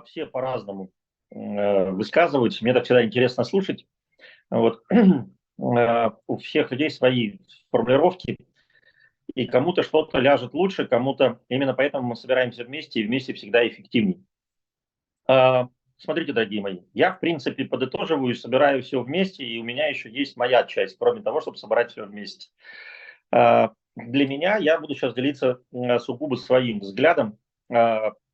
все по-разному высказываются. Мне так всегда интересно слушать. Вот. У всех людей свои формулировки, и кому-то что-то ляжет лучше, кому-то именно поэтому мы собираемся вместе, и вместе всегда эффективнее. Смотрите, дорогие мои, я, в принципе, подытоживаю, собираю все вместе, и у меня еще есть моя часть, кроме того, чтобы собрать все вместе. Для меня, я буду сейчас делиться сугубо своим взглядом,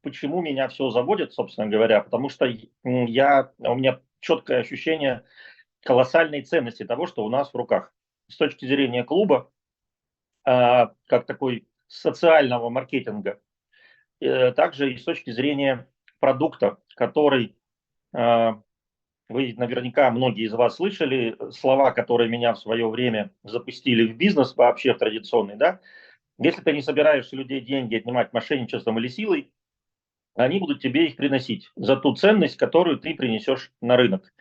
почему меня все заводит, собственно говоря, потому что у меня четкое ощущение колоссальной ценности того, что у нас в руках. С точки зрения клуба, как такой социального маркетинга, также и с точки зрения продукта, который вы наверняка многие из вас слышали слова, которые меня в свое время запустили в бизнес вообще в традиционный, да? Если ты не собираешь с людей деньги отнимать мошенничеством или силой, они будут тебе их приносить за ту ценность, которую ты принесешь на рынок.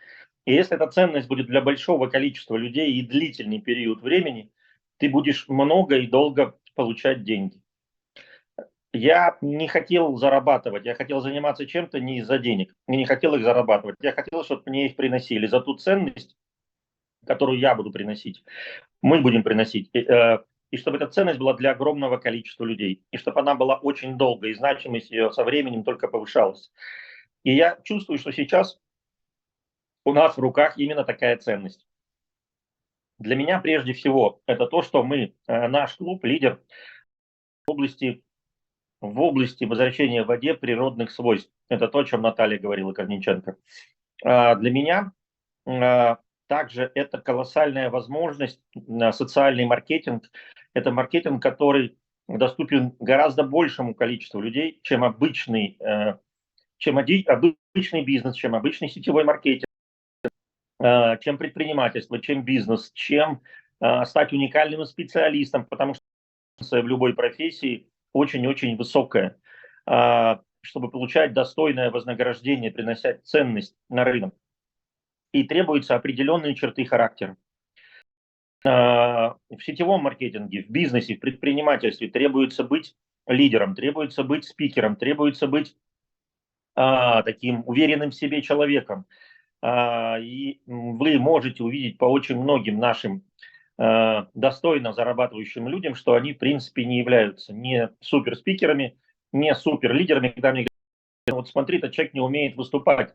И если эта ценность будет для большого количества людей и длительный период времени, ты будешь много и долго получать деньги. Я не хотел зарабатывать, я хотел заниматься чем-то не из-за денег, и не хотел их зарабатывать. Я хотел, чтобы мне их приносили за ту ценность, которую я буду приносить, мы будем приносить. И чтобы эта ценность была для огромного количества людей. И чтобы она была очень долго, и значимость ее со временем только повышалась. И я чувствую, что сейчас у нас в руках именно такая ценность. Для меня прежде всего это то, что мы, наш клуб, лидер в области возвращения в воде природных свойств. Это то, о чем Наталья говорила, Корниченко. Для меня также это колоссальная возможность, социальный маркетинг. Это маркетинг, который доступен гораздо большему количеству людей, чем обычный бизнес, чем обычный сетевой маркетинг, чем предпринимательство, чем бизнес, чем стать уникальным специалистом, потому что в любой профессии очень-очень высокая, чтобы получать достойное вознаграждение, приносить ценность на рынок. И требуются определенные черты характера. В сетевом маркетинге, в бизнесе, в предпринимательстве требуется быть лидером, требуется быть спикером, требуется быть таким уверенным в себе человеком. И вы можете увидеть по очень многим нашим достойно зарабатывающим людям, что они, в принципе, не являются не суперспикерами, не суперлидерами. Когда мне говорят, вот смотри, этот человек не умеет выступать.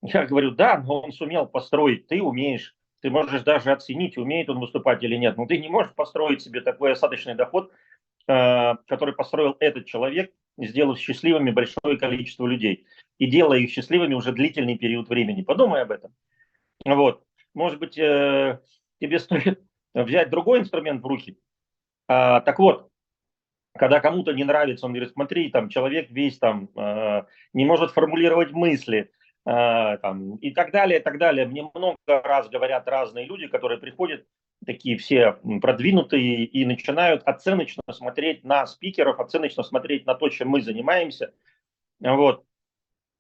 Я говорю, да, но он сумел построить, ты умеешь. Ты можешь даже оценить, умеет он выступать или нет. Но ты не можешь построить себе такой остаточный доход, который построил этот человек, сделав счастливыми большое количество людей. И делая их счастливыми уже длительный период времени. Подумай об этом. Вот. Может быть, тебе стоит взять другой инструмент в руки. Так вот, когда кому-то не нравится, он говорит, смотри, там человек весь там не может формулировать мысли, там, и так далее, и так далее. Мне много раз говорят разные люди, которые приходят, такие все продвинутые, и начинают оценочно смотреть на спикеров, оценочно смотреть на то, чем мы занимаемся. Вот.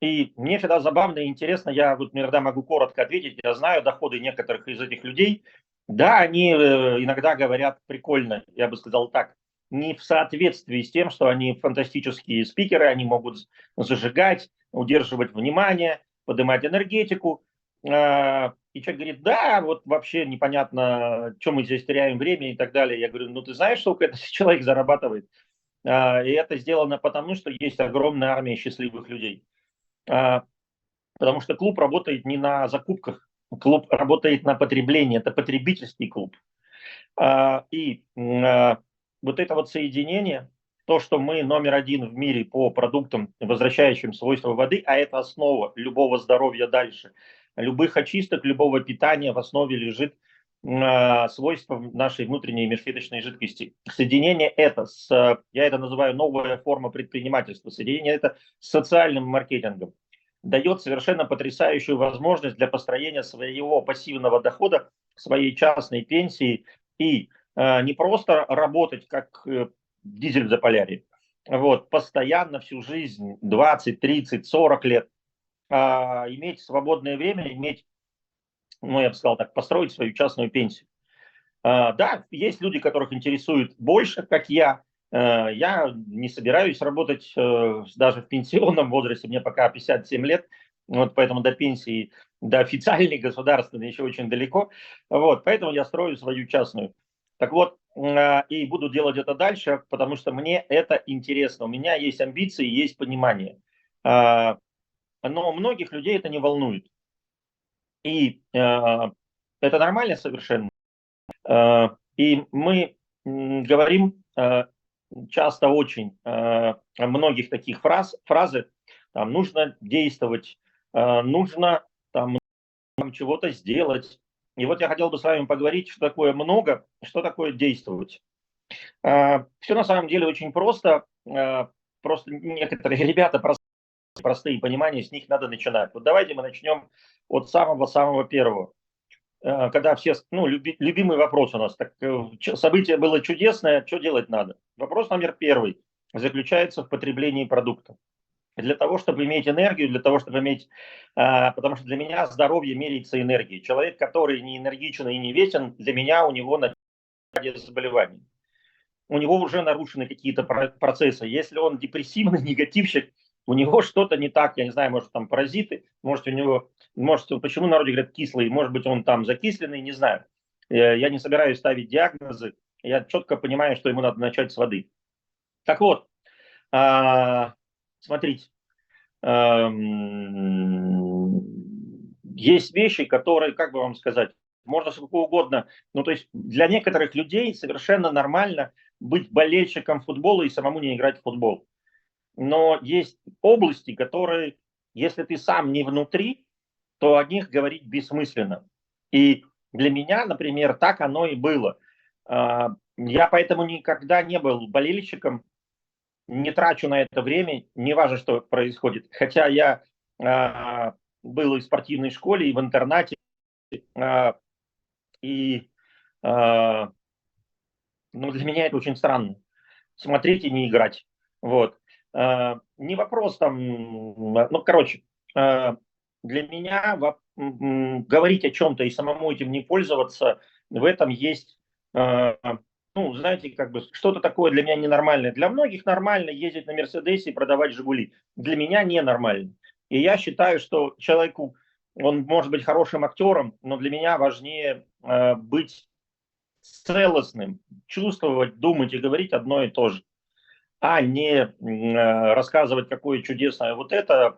И мне всегда забавно и интересно, я вот иногда могу коротко ответить, я знаю доходы некоторых из этих людей. Да, они иногда говорят прикольно, я бы сказал так, не в соответствии с тем, что они фантастические спикеры, они могут зажигать, удерживать внимание, поднимать энергетику. И человек говорит, да, вот вообще непонятно, чем мы здесь теряем время и так далее. Я говорю, ну ты знаешь, сколько этот человек зарабатывает? И это сделано потому, что есть огромная армия счастливых людей. Потому что клуб работает не на закупках, клуб работает на потреблении, это потребительский клуб. И вот это вот соединение, то, что мы номер один в мире по продуктам, возвращающим свойства воды, а это основа любого здоровья дальше, любых очисток, любого питания в основе лежит свойства нашей внутренней межклеточной жидкости. Соединение это, я это называю новая форма предпринимательства, соединение это с социальным маркетингом дает совершенно потрясающую возможность для построения своего пассивного дохода, своей частной пенсии и не просто работать как дизель в Заполярье, вот, постоянно всю жизнь, 20, 30, 40 лет, иметь свободное время, иметь, ну, я бы сказал так, построить свою частную пенсию. Да, есть люди, которых интересует больше, как я, Я не собираюсь работать даже в пенсионном возрасте, мне пока 57 лет, вот поэтому до пенсии, до официальной государственной еще очень далеко, вот, поэтому я строю свою частную. Так вот, и буду делать это дальше, потому что мне это интересно, у меня есть амбиции, есть понимание, но многих людей это не волнует, и это нормально совершенно. И мы говорим часто очень многих таких фразы, там, нужно действовать, нужно там чего-то сделать. И вот я хотел бы с вами поговорить, что такое много, что такое действовать. Все на самом деле очень просто. Просто некоторые ребята простые понимания, с них надо начинать. Вот давайте мы начнем от самого-самого первого. Когда все, ну, любимый вопрос у нас, так, событие было чудесное, что делать надо? Вопрос номер первый заключается в потреблении продукта. Для того, чтобы иметь энергию, для того, чтобы иметь, потому что для меня здоровье меряется энергией. Человек, который не энергичен и не весен, для меня у него на заболеваний. У него уже нарушены какие-то процессы. Если он депрессивный, негативщик, у него что-то не так, я не знаю, может там паразиты, может у него, может почему народе говорят кислый, может быть он там закисленный, не знаю. Я не собираюсь ставить диагнозы, я четко понимаю, что ему надо начать с воды. Так вот, смотрите, есть вещи, которые, как бы вам сказать, можно сколько угодно, ну то есть для некоторых людей совершенно нормально быть болельщиком футбола и самому не играть в футбол. Но есть области, которые, если ты сам не внутри, то о них говорить бессмысленно. И для меня, например, так оно и было. Я поэтому никогда не был болельщиком, не трачу на это время, не важно, что происходит. Хотя я был и в спортивной школе, и в интернате, и ну, для меня это очень странно. Смотреть и не играть. Вот. Не вопрос там, ну, короче, для меня говорить о чем-то и самому этим не пользоваться, в этом есть, ну, знаете, как бы что-то такое для меня ненормальное. Для многих нормально ездить на Мерседесе и продавать Жигули. Для меня ненормально. И я считаю, что человеку, он может быть хорошим актером, но для меня важнее быть целостным, чувствовать, думать и говорить одно и то же, а не рассказывать, какое чудесное вот это,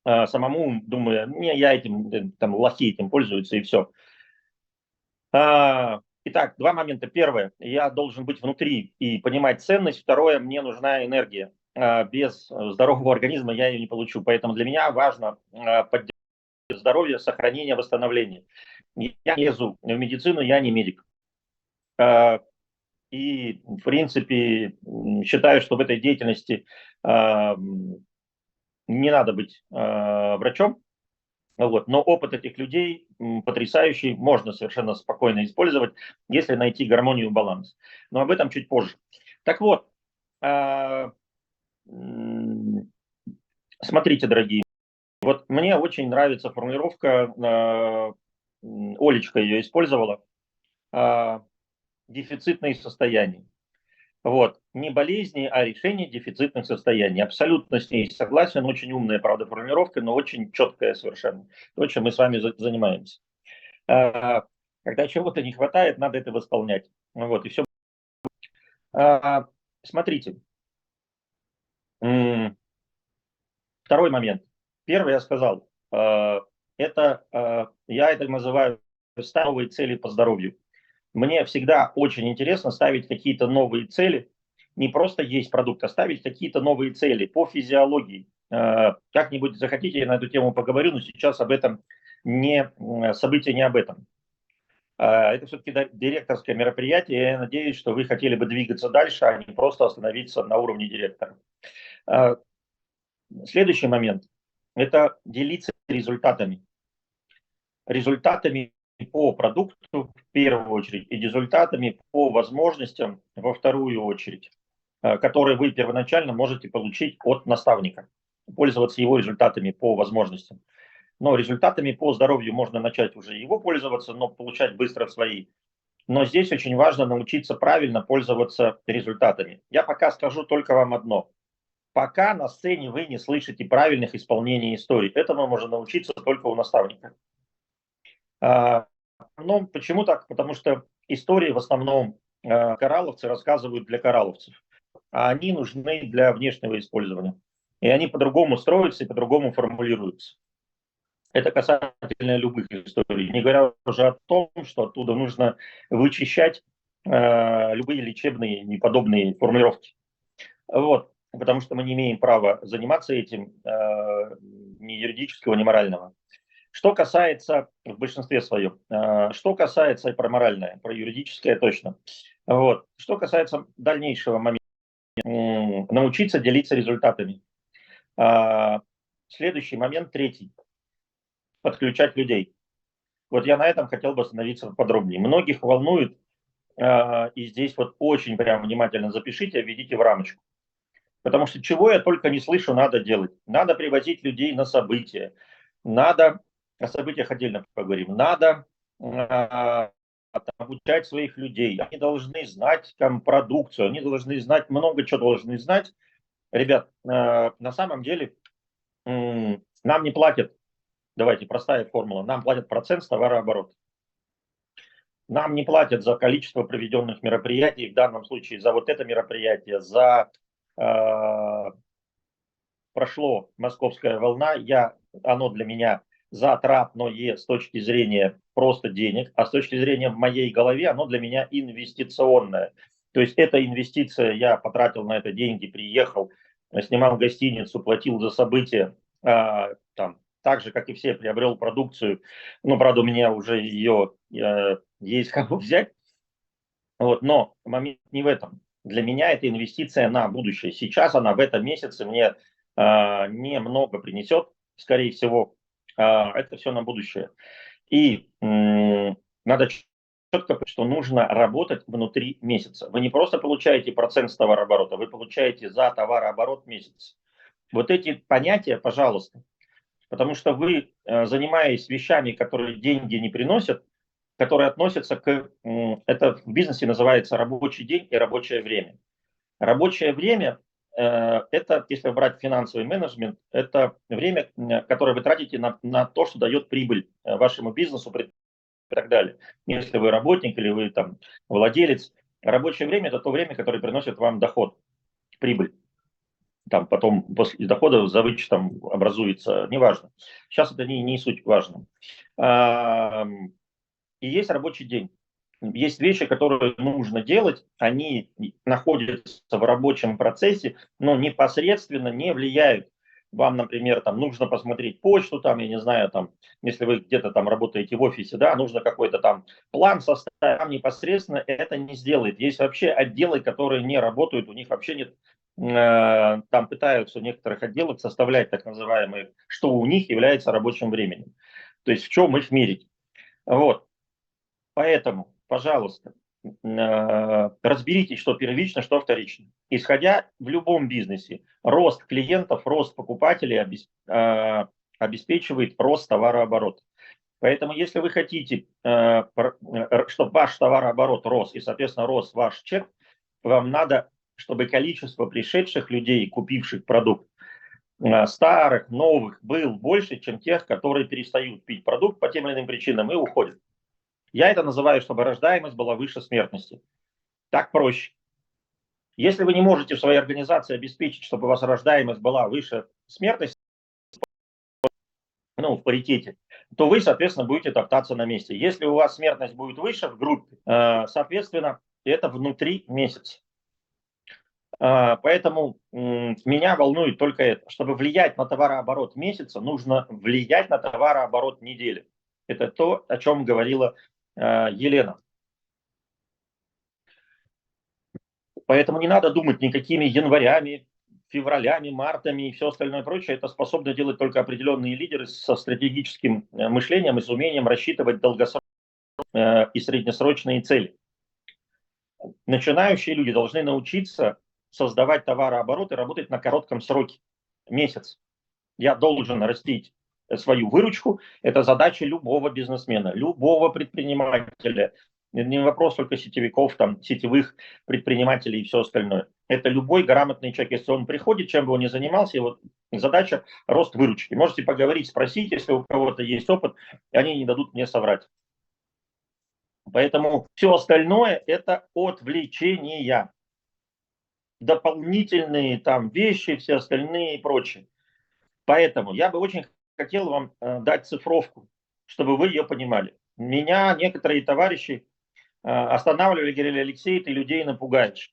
самому думая, не, я этим, там, лохи этим пользуются и все. Итак, два момента. Первое, я должен быть внутри и понимать ценность. Второе, мне нужна энергия. Без здорового организма я ее не получу. Поэтому для меня важно поддерживать здоровье, сохранение, восстановление. Я лезу в медицину, я не медик. И, в принципе, считаю, что в этой деятельности не надо быть врачом. Вот. Но опыт этих людей потрясающий, можно совершенно спокойно использовать, если найти гармонию и баланс. Но об этом чуть позже. Так вот, смотрите, дорогие, вот мне очень нравится формулировка, Олечка ее использовала, дефицитные состояния. Вот. Не болезни, а решение дефицитных состояний. Абсолютно с ней согласен. Очень умная, правда, формулировка, но очень четкая совершенно. То, чем мы с вами занимаемся. Когда чего-то не хватает, надо это восполнять. Вот, и все. Смотрите. Второй момент. Первый я сказал. Это, я это называю ставовые цели по здоровью. Мне всегда очень интересно ставить какие-то новые цели, не просто есть продукт, а ставить какие-то новые цели по физиологии. Как-нибудь захотите, я на эту тему поговорю, но сейчас об этом событие не об этом. Это все-таки директорское мероприятие, и я надеюсь, что вы хотели бы двигаться дальше, а не просто остановиться на уровне директора. Следующий момент – это делиться результатами. Результатами по продукту в первую очередь и результатами по возможностям во вторую очередь, которые вы первоначально можете получить от наставника, пользоваться его результатами по возможностям. Но результатами по здоровью можно начать уже его пользоваться, но получать быстро свои. но здесь очень важно научиться правильно пользоваться результатами. Я пока скажу только вам одно. Пока на сцене вы не слышите правильных исполнений историй. Этому можно научиться только у наставника. Ну, почему так? Потому что истории в основном коралловцы рассказывают для коралловцев, а они нужны для внешнего использования. И они по-другому строятся и по-другому формулируются. Это касательно любых историй. Не говоря уже о том, что оттуда нужно вычищать любые лечебные неподобные формулировки. Вот. Потому что мы не имеем права заниматься этим ни юридического, ни морального. Что касается, в большинстве своем, что касается про моральное, про юридическое точно. Вот. Что касается дальнейшего момента, научиться делиться результатами. Следующий момент, третий. Подключать людей. Вот я на этом хотел бы остановиться подробнее. Многих волнует, и здесь вот очень прям внимательно запишите, введите в рамочку. Потому что чего я только не слышу, надо делать. Надо привозить людей на события. Надо, о событиях отдельно поговорим, надо обучать своих людей. Они должны знать там продукцию, они должны знать, много чего должны знать. Ребят, на самом деле нам не платят, давайте простая формула, нам платят процент с товарооборота. Нам не платят за количество проведенных мероприятий, в данном случае за вот это мероприятие, за прошло «Московская волна», оно для меня затратное с точки зрения просто денег, а с точки зрения в моей голове оно для меня инвестиционное. То есть эта инвестиция, я потратил на это деньги, приехал, снимал гостиницу, платил за события, там, так же, как и все, приобрел продукцию, но, правда, у меня уже ее есть кого взять. Вот, но момент не в этом. Для меня это инвестиция на будущее. Сейчас она в этом месяце мне немного принесет, скорее всего, это все на будущее. И надо четко понять, что нужно работать внутри месяца. Вы не просто получаете процент с товарооборота, вы получаете за товарооборот месяц. Вот эти понятия, пожалуйста, потому что вы, занимаясь вещами, которые деньги не приносят, которые относятся к, это в бизнесе называется рабочий день и рабочее время. Рабочее время это, если брать финансовый менеджмент, это время, которое вы тратите на то, что дает прибыль вашему бизнесу и так далее. Если вы работник или вы там владелец, рабочее время это то время, которое приносит вам доход, прибыль. Там потом после дохода за вычетом образуется, неважно. Сейчас это не суть важно. И есть рабочий день. Есть вещи, которые нужно делать, они находятся в рабочем процессе, но непосредственно не влияют. Вам, например, там нужно посмотреть почту, там, я не знаю, там, если вы где-то там работаете в офисе, да, нужно какой-то там план составить, там непосредственно это не сделает. Есть вообще отделы, которые не работают, у них вообще нет, там пытаются в некоторых отделах составлять так называемые, что у них является рабочим временем. То есть в чем их мерить. Вот. Поэтому, пожалуйста, разберитесь, что первично, что вторично. Исходя в любом бизнесе, рост клиентов, рост покупателей обеспечивает рост товарооборота. Поэтому, если вы хотите, чтобы ваш товарооборот рос и, соответственно, рос ваш чек, вам надо, чтобы количество пришедших людей, купивших продукт, старых, новых, был больше, чем тех, которые перестают пить продукт по тем или иным причинам и уходят. Я это называю, чтобы рождаемость была выше смертности. Так проще. Если вы не можете в своей организации обеспечить, чтобы у вас рождаемость была выше смертности, ну, в паритете, то вы, соответственно, будете топтаться на месте. Если у вас смертность будет выше в группе, соответственно, это внутри месяца. Поэтому меня волнует только это. Чтобы влиять на товарооборот месяца, нужно влиять на товарооборот недели. Это то, о чем говорила Елена. Поэтому не надо думать никакими январями, февралями, мартами и все остальное прочее. Это способны делать только определенные лидеры со стратегическим мышлением и с умением рассчитывать долгосрочные и среднесрочные цели. Начинающие люди должны научиться создавать товарооборот и работать на коротком сроке. Месяц. Я должен растить свою выручку. Это задача любого бизнесмена, любого предпринимателя. Не вопрос только сетевиков, там, сетевых предпринимателей и все остальное. Это любой грамотный человек, если он приходит, чем бы он ни занимался, его задача – рост выручки. Можете поговорить, спросить, если у кого-то есть опыт, и они не дадут мне соврать. Поэтому все остальное – это отвлечения. Дополнительные там вещи, все остальные и прочее. Поэтому я бы очень хотел вам дать цифровку, чтобы вы ее понимали. Меня некоторые товарищи останавливали, говорили: Алексей, ты людей напугаешь.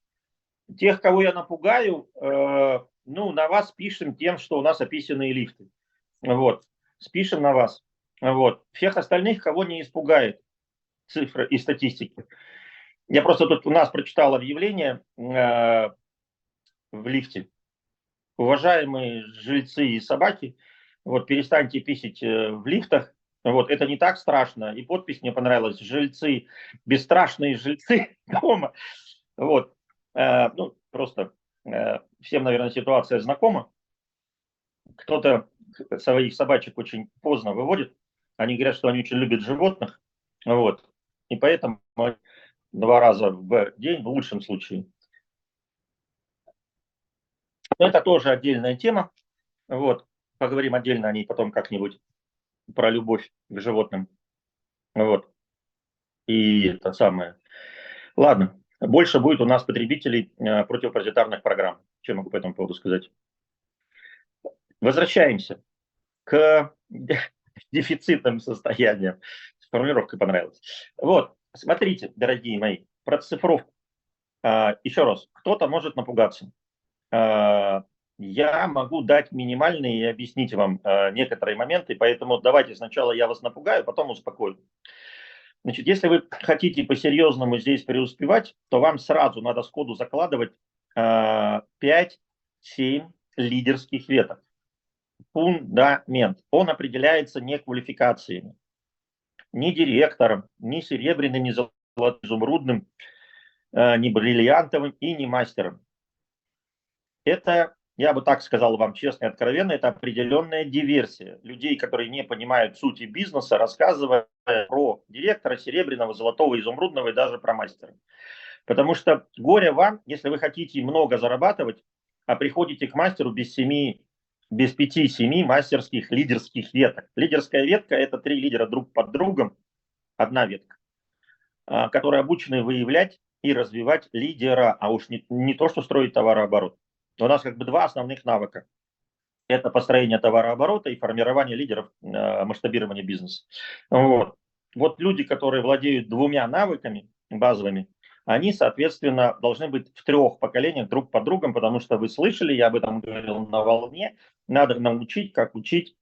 Тех, кого я напугаю, ну, на вас пишем тем, что у нас описанные лифты. Вот, спишем на вас. Вот. Всех остальных, кого не испугает цифры и статистики. Я просто тут у нас прочитал объявление в лифте. Уважаемые жильцы и собаки, вот перестаньте писать в лифтах. Вот, это не так страшно. И подпись мне понравилась: жильцы, бесстрашные жильцы дома. Вот, ну, просто всем, наверное, ситуация знакома. Кто-то своих собачек очень поздно выводит. Они говорят, что они очень любят животных. Вот, и поэтому 2 раза в день в лучшем случае. Но это тоже отдельная тема. Вот, поговорим отдельно о ней потом как-нибудь, про любовь к животным. Вот. И это самое. Ладно, больше будет у нас потребителей противопаразитарных программ. Что могу по этому поводу сказать? Возвращаемся к дефицитным состояниям. Формулировка понравилась. Вот, смотрите, дорогие мои, про цифровку. Еще раз, кто-то может напугаться. Я могу дать минимальные и объяснить вам некоторые моменты, поэтому давайте сначала я вас напугаю, потом успокою. Значит, если вы хотите по-серьезному здесь преуспевать, то вам сразу надо сходу закладывать 5-7 лидерских веток. Фундамент. Он определяется не квалификациями, ни директором, ни серебряным, ни золотым, изумрудным, ни бриллиантовым и ни мастером. Это, я бы так сказал вам честно и откровенно, это определенная диверсия людей, которые не понимают сути бизнеса, рассказывая про директора серебряного, золотого, изумрудного и даже про мастера. Потому что горе вам, если вы хотите много зарабатывать, а приходите к мастеру без 5-7 мастерских лидерских веток. Лидерская ветка – это 3 лидера друг под другом, одна ветка, которые обучены выявлять и развивать лидера, а уж не то, что строить товарооборот. У нас как бы 2 основных навыка. Это построение товарооборота и формирование лидеров масштабирования бизнеса. Вот люди, которые владеют 2 навыками базовыми, они, соответственно, должны быть в 3 поколениях друг под другом, потому что вы слышали, я об этом говорил на волне, надо научить, как учить,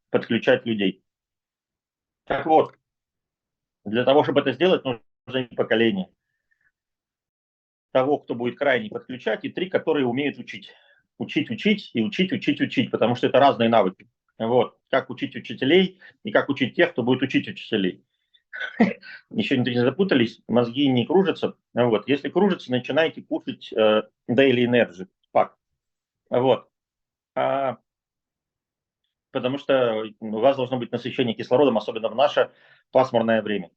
подключать людей. Так вот, для того, чтобы это сделать, нужно поколение. Того, кто будет крайне подключать, и 3, которые умеют учить. Учить и учить, потому что это разные навыки. Вот. Как учить учителей и как учить тех, кто будет учить учителей. Еще не запутались, мозги не кружатся. Вот. Если кружатся, начинайте кушать Daily Energy пак. Вот. Потому что у вас должно быть насыщение кислородом, особенно в наше пасмурное время.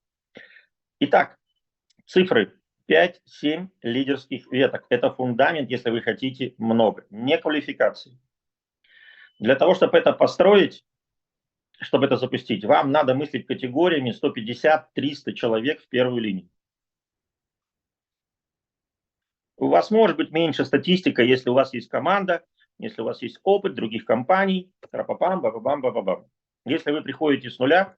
Итак, цифры. 5-7 лидерских веток. Это фундамент, если вы хотите много. Не квалификации. Для того, чтобы это построить, чтобы это запустить, вам надо мыслить категориями 150-300 человек в первую линию. У вас может быть меньше статистика, если у вас есть команда, если у вас есть опыт других компаний. Ба-ба-бам. Если вы приходите с нуля,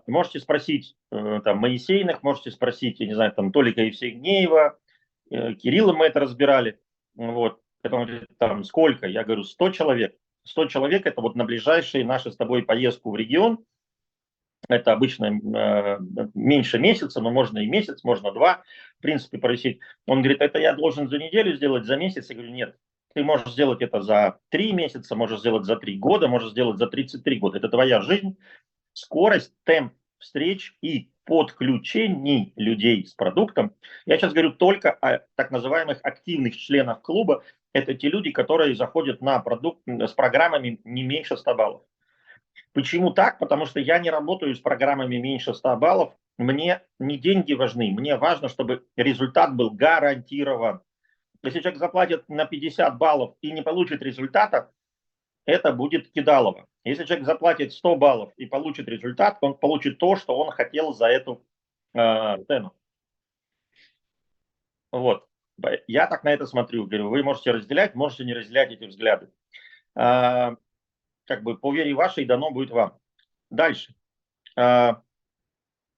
можете спросить там Моисейных, можете спросить, я не знаю, там Толика Евсегнеева, Кирилла мы это разбирали. Вот. Потом говорит, там сколько? Я говорю, 100 человек. 100 человек это вот на ближайшие наши с тобой поездку в регион. Это обычно меньше месяца, но можно и месяц, можно 2, в принципе, просить. Он говорит, это я должен за неделю сделать, за месяц? Я говорю, нет. Ты можешь сделать это за 3 месяца, можешь сделать за 3 года, можешь сделать за 33 года. Это твоя жизнь. Скорость, темп встреч и подключений людей с продуктом. Я сейчас говорю только о так называемых активных членах клуба. Это те люди, которые заходят на продукт с программами не меньше 100 баллов. Почему так? Потому что я не работаю с программами меньше 100 баллов. Мне не деньги важны, мне важно, чтобы результат был гарантирован. Если человек заплатит на 50 баллов и не получит результата, это будет кидалово. Если человек заплатит 100 баллов и получит результат, он получит то, что он хотел за эту цену. Вот. Я так на это смотрю. Говорю, вы можете разделять, можете не разделять эти взгляды. Как бы по вере вашей дано будет вам. Дальше.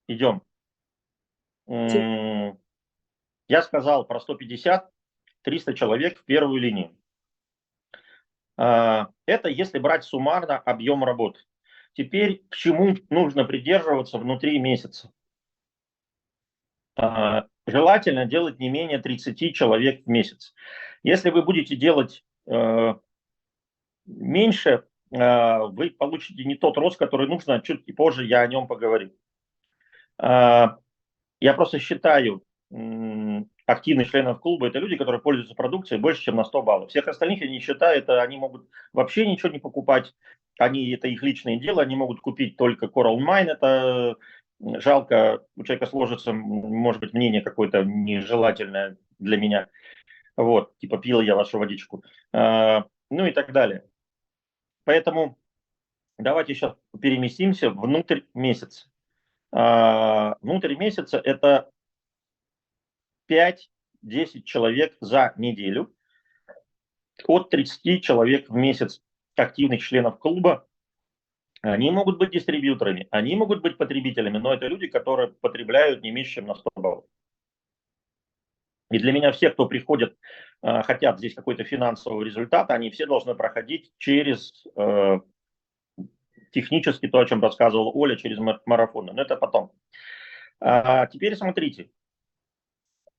Идем. Я сказал про 150-300 человек в первую линию. Это если брать суммарно объем работы. Теперь к чему нужно придерживаться внутри месяца? Желательно делать не менее 30 человек в месяц. Если вы будете делать меньше, вы получите не тот рост, который нужно, чуть позже я о нем поговорю. Я просто считаю, активных членов клуба — это люди, которые пользуются продукцией больше, чем на 100 баллов. Всех остальных я не считаю, это они могут вообще ничего не покупать, это их личное дело, они могут купить только Coral Mine, это жалко, у человека сложится, может быть, мнение какое-то нежелательное для меня, вот, типа пил я вашу водичку, ну и так далее. Поэтому давайте сейчас переместимся внутрь месяца. Внутрь месяца это 5-10 человек за неделю, от 30 человек в месяц активных членов клуба. Они могут быть дистрибьюторами, они могут быть потребителями, но это люди, которые потребляют не меньше, чем на 100 баллов. И для меня все, кто приходит, хотят здесь какой-то финансовый результат, они все должны проходить через технически то, о чем рассказывала Оля, через марафоны. Но это потом. Теперь смотрите.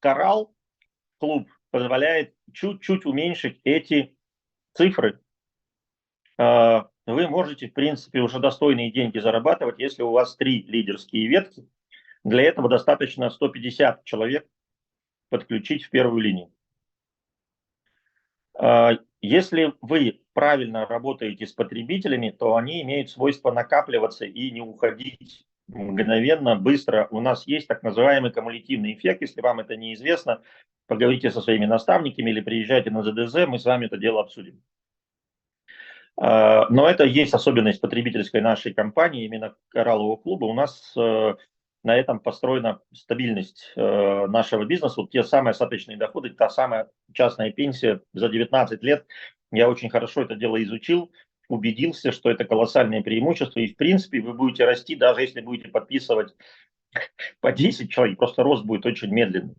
Coral клуб позволяет чуть-чуть уменьшить эти цифры. Вы можете, в принципе, уже достойные деньги зарабатывать, если у вас 3 лидерские ветки. Для этого достаточно 150 человек подключить в первую линию. Если вы правильно работаете с потребителями, то они имеют свойство накапливаться и не уходить мгновенно, быстро. У нас есть так называемый кумулятивный эффект. Если вам это неизвестно, поговорите со своими наставниками или приезжайте на ЗДЗ, мы с вами это дело обсудим. Но это есть особенность потребительской нашей компании, именно Кораллового клуба. У нас на этом построена стабильность нашего бизнеса. Вот те самые остаточные доходы, та самая частная пенсия за 19 лет. Я очень хорошо это дело изучил, убедился, что это колоссальное преимущество. И в принципе вы будете расти, даже если будете подписывать по 10 человек, просто рост будет очень медленный.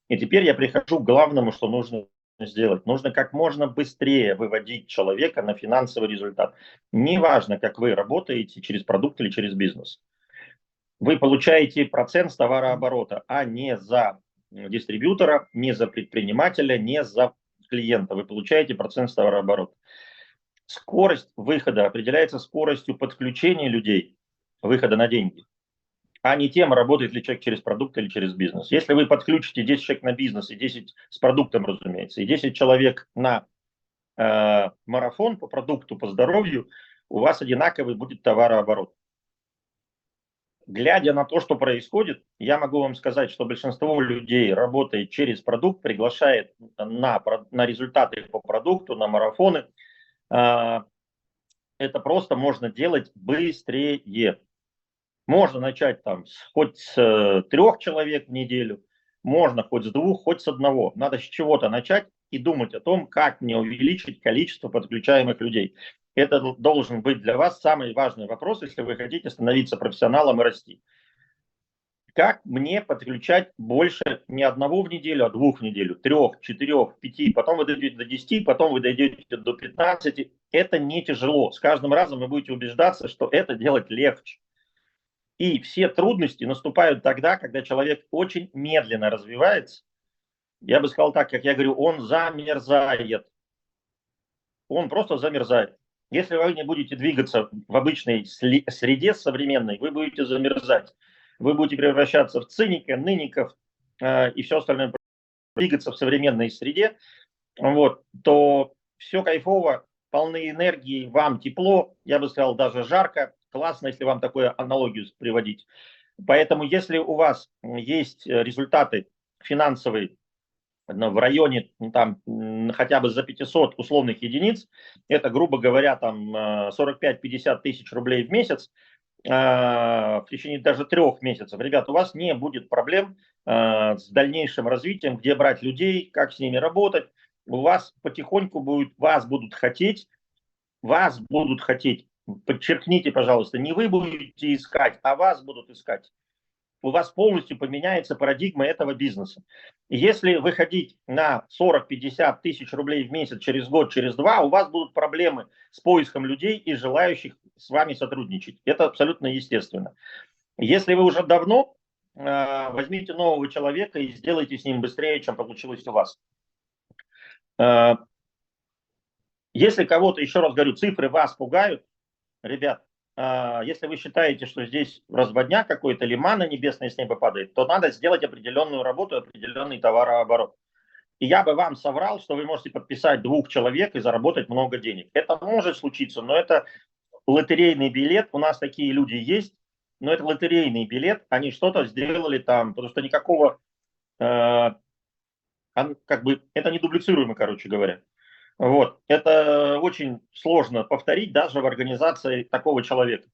И теперь я прихожу к главному, что нужно сделать. Нужно как можно быстрее выводить человека на финансовый результат. Неважно, как вы работаете, через продукт или через бизнес. Вы получаете процент с товарооборота, а не за дистрибьютора, не за предпринимателя, не за клиента. Вы получаете процент с товарооборота. Скорость выхода определяется скоростью подключения людей, выхода на деньги, а не тем, работает ли человек через продукт или через бизнес. Если вы подключите 10 человек на бизнес и 10 с продуктом, разумеется, и 10 человек на марафон по продукту, по здоровью, у вас одинаковый будет товарооборот. Глядя на то, что происходит, я могу вам сказать, что большинство людей работает через продукт, приглашает на результаты по продукту, на марафоны. Это просто можно делать быстрее. Можно начать там хоть с 3 человек в неделю, можно хоть с 2, хоть с 1. Надо с чего-то начать и думать о том, как мне увеличить количество подключаемых людей. Это должен быть для вас самый важный вопрос, если вы хотите становиться профессионалом и расти. Как мне подключать больше не 1 в неделю, а 2 в неделю, 3, 4, 5, потом вы дойдете до 10, потом вы дойдете до 15. Это не тяжело. С каждым разом вы будете убеждаться, что это делать легче. И все трудности наступают тогда, когда человек очень медленно развивается. Я бы сказал так, как я говорю, он замерзает. Он просто замерзает. Если вы не будете двигаться в обычной среде современной, вы будете замерзать. Вы будете превращаться в циника, ныников и все остальное, двигаться в современной среде, вот, то все кайфово, полны энергии, вам тепло, я бы сказал, даже жарко, классно, если вам такую аналогию приводить. Поэтому, если у вас есть результаты финансовые в районе там хотя бы за 500 условных единиц, это, грубо говоря, там 45-50 тысяч рублей в месяц, в течение даже 3 месяцев, ребят, у вас не будет проблем с дальнейшим развитием, где брать людей, как с ними работать. У вас потихоньку будет, вас будут хотеть, подчеркните, пожалуйста, не вы будете искать, а вас будут искать. У вас полностью поменяется парадигма этого бизнеса. Если выходить на 40-50 тысяч рублей в месяц через год, через два, у вас будут проблемы с поиском людей и желающих с вами сотрудничать. Это абсолютно естественно. Если вы уже давно, возьмите нового человека и сделайте с ним быстрее, чем получилось у вас. Если кого-то, еще раз говорю, цифры вас пугают, ребят, если вы считаете, что здесь разводняк какой-то или мана небесная с неба падает, то надо сделать определенную работу, определенный товарооборот. И я бы вам соврал, что вы можете подписать 2 человек и заработать много денег. Это может случиться, но это лотерейный билет. У нас такие люди есть, но это лотерейный билет. Они что-то сделали там, потому что никакого, это не дублицируемо, короче говоря. Вот. Это очень сложно повторить даже в организации такого человека.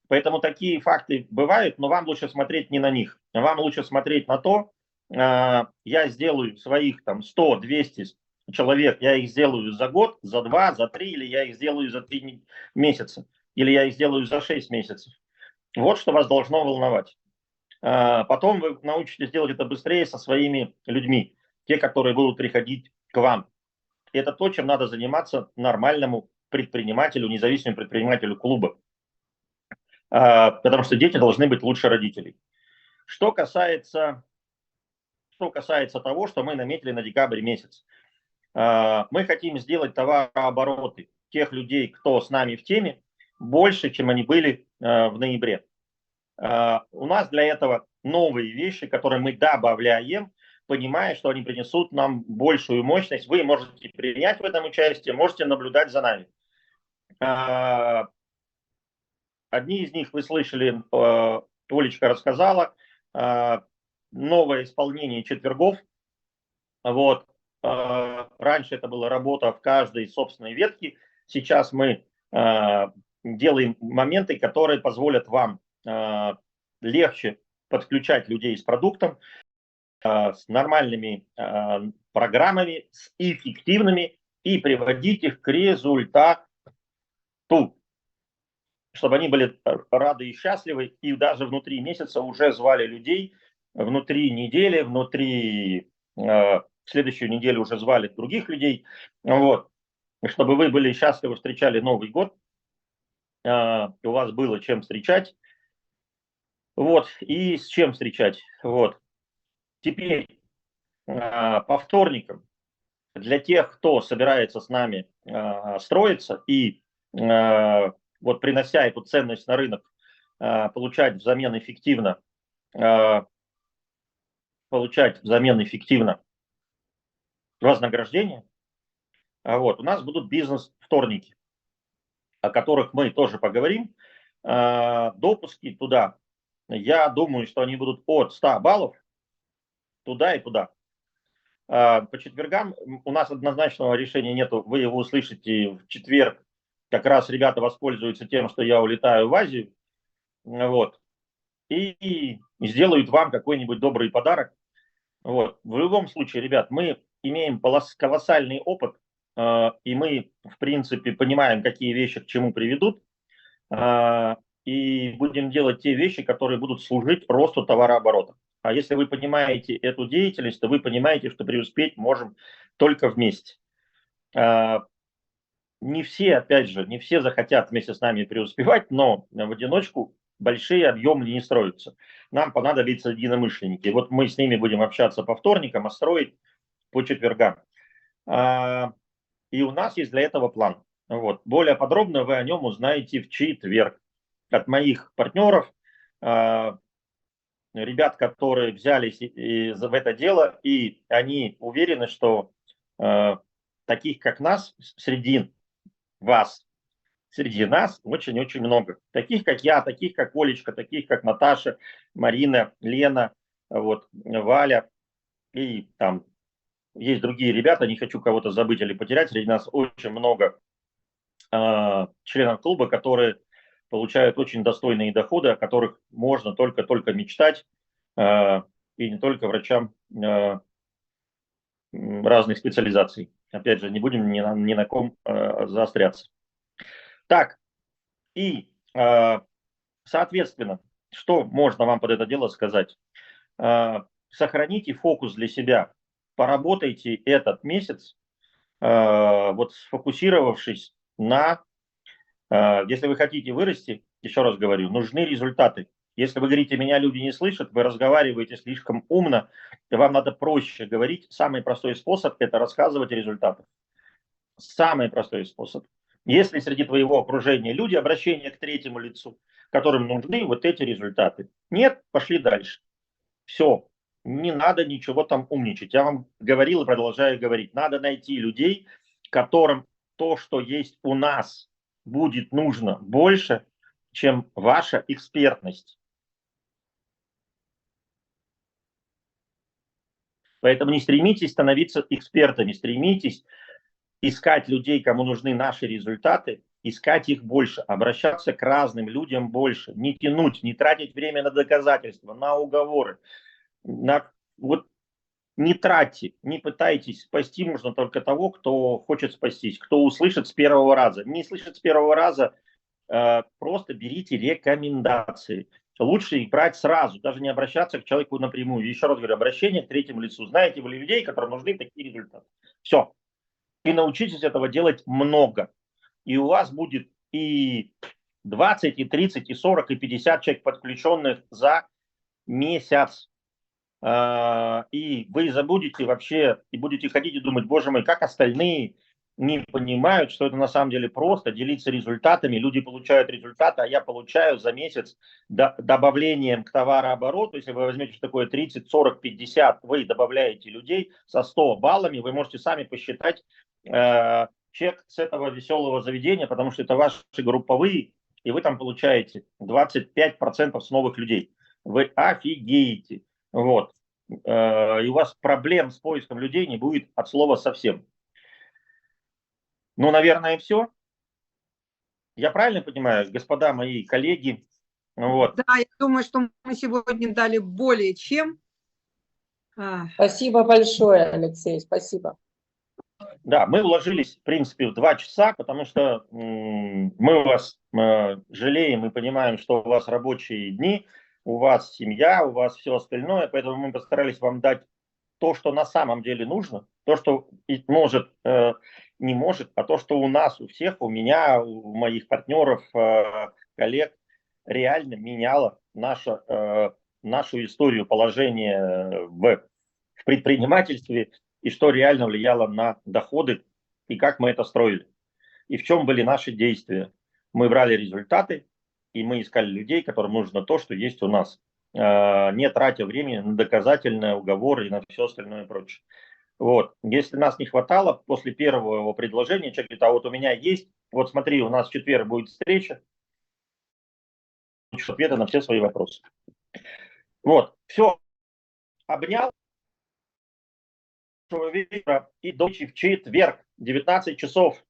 Поэтому такие факты бывают, но вам лучше смотреть не на них. Вам лучше смотреть на то, я сделаю своих там 100-200 человек, я их сделаю за год, за 2, за 3, или я их сделаю за 3 месяца, или я их сделаю за 6 месяцев. Вот что вас должно волновать. Потом вы научитесь делать это быстрее со своими людьми, те, которые будут приходить к вам. Это то, чем надо заниматься нормальному предпринимателю, независимому предпринимателю клуба. Потому что дети должны быть лучше родителей. Что касается того, что мы наметили на декабрь месяц. Мы хотим сделать товарообороты тех людей, кто с нами в теме, больше, чем они были в ноябре. У нас для этого новые вещи, которые мы добавляем, понимая, что они принесут нам большую мощность. Вы можете принять в этом участие, можете наблюдать за нами. Одни из них вы слышали, Олечка рассказала, новое исполнение четвергов. Вот. Раньше это была работа в каждой собственной ветке. Сейчас мы делаем моменты, которые позволят вам легче подключать людей с продуктом, с нормальными программами, с эффективными, и приводить их к результату, чтобы они были рады и счастливы, и даже внутри месяца уже звали людей, внутри недели, в следующую неделю уже звали других людей, вот, чтобы вы были счастливы, встречали Новый год, у вас было чем встречать, вот, и с чем встречать, вот. Теперь по вторникам для тех, кто собирается с нами строиться и вот принося эту ценность на рынок, получать взамен эффективно вознаграждение, вот, у нас будут бизнес-вторники, о которых мы тоже поговорим. Допуски туда, я думаю, что они будут от 100 баллов туда и туда. По четвергам у нас однозначного решения нету, вы его услышите в четверг. Как раз ребята воспользуются тем, что я улетаю в Азию, вот, и сделают вам какой-нибудь добрый подарок. Вот. В любом случае, ребят, мы имеем колоссальный опыт, и мы, в принципе, понимаем, какие вещи к чему приведут, и будем делать те вещи, которые будут служить росту товарооборота. А если вы понимаете эту деятельность, то вы понимаете, что преуспеть можем только вместе. Не все, опять же, не все захотят вместе с нами преуспевать, но в одиночку большие объемы не строятся. Нам понадобятся единомышленники. Вот мы с ними будем общаться по вторникам, а строить по четвергам. И у нас есть для этого план. Вот. Более подробно вы о нем узнаете в четверг от моих партнеров, ребят, которые взялись в это дело, и они уверены, что таких, как нас, среди вас среди нас очень-очень много. Таких, как я, таких, как Олечка, таких, как Наташа, Марина, Лена, вот, Валя. И там есть другие ребята, не хочу кого-то забыть или потерять. Среди нас очень много членов клуба, которые получают очень достойные доходы, о которых можно только-только мечтать, и не только врачам разных специализаций. Опять же, не будем ни на ком заостряться. Так, и, соответственно, что можно вам под это дело сказать? Сохраните фокус для себя, поработайте этот месяц, вот сфокусировавшись на, если вы хотите вырасти, еще раз говорю, нужны результаты. Если вы говорите, меня люди не слышат, вы разговариваете слишком умно, вам надо проще говорить. Самый простой способ – это рассказывать о результатах. Самый простой способ. Если среди твоего окружения люди, обращение к третьему лицу, которым нужны вот эти результаты. Нет, пошли дальше. Все, не надо ничего там умничать. Я вам говорил и продолжаю говорить. Надо найти людей, которым то, что есть у нас, будет нужно больше, чем ваша экспертность. Поэтому не стремитесь становиться экспертами, стремитесь искать людей, кому нужны наши результаты, искать их больше, обращаться к разным людям больше, не тянуть, не тратить время на доказательства, на уговоры, вот не тратьте, не пытайтесь. Спасти можно только того, кто хочет спастись, кто услышит с первого раза. Не слышит с первого раза, просто берите рекомендации. Лучше их брать сразу, даже не обращаться к человеку напрямую. Еще раз говорю, обращение к третьему лицу. Знаете вы людей, которым нужны такие результаты. Все. И научитесь этого делать много. И у вас будет и 20, и 30, и 40, и 50 человек подключенных за месяц. И вы забудете вообще, и будете ходить и думать, боже мой, как остальные не понимают, что это на самом деле просто делиться результатами. Люди получают результаты, а я получаю за месяц добавлением к товарообороту. Если вы возьмете такое 30, 40, 50, вы добавляете людей со 100 баллами, вы можете сами посчитать чек с этого веселого заведения, потому что это ваши групповые, и вы там получаете 25% с новых людей. Вы офигеете. Вот. И у вас проблем с поиском людей не будет от слова совсем. Ну, наверное, все. Я правильно понимаю, господа мои коллеги? Вот. Да, я думаю, что мы сегодня дали более чем. Спасибо большое, Алексей, спасибо. Да, мы уложились, в принципе, в 2 часа, потому что мы вас жалеем и понимаем, что у вас рабочие дни, у вас семья, у вас все остальное, поэтому мы постарались вам дать то, что на самом деле нужно, то, что может, не может, а то, что у нас, у всех, у меня, у моих партнеров, коллег, реально меняло нашу историю положения в предпринимательстве, и что реально влияло на доходы, и как мы это строили, и в чем были наши действия. Мы брали результаты, и мы искали людей, которым нужно то, что есть у нас, не тратя времени на доказательные уговоры и на все остальное прочее. Вот. Если нас не хватало, после первого его предложения, человек говорит, а вот у меня есть, вот смотри, у нас в четверг будет встреча, ответы на все свои вопросы. Вот, все, обнял, вечера и до в четверг, 19 часов.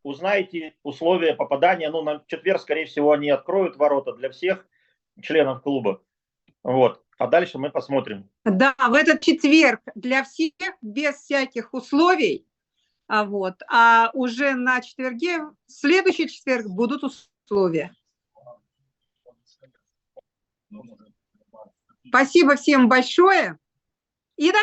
Узнаете условия попадания. Ну, на четверг, скорее всего, они откроют ворота для всех членов клуба. Вот. А дальше мы посмотрим. Да, в этот четверг для всех, без всяких условий. Вот. А уже на четверге, в следующий четверг будут условия. Спасибо всем большое. И до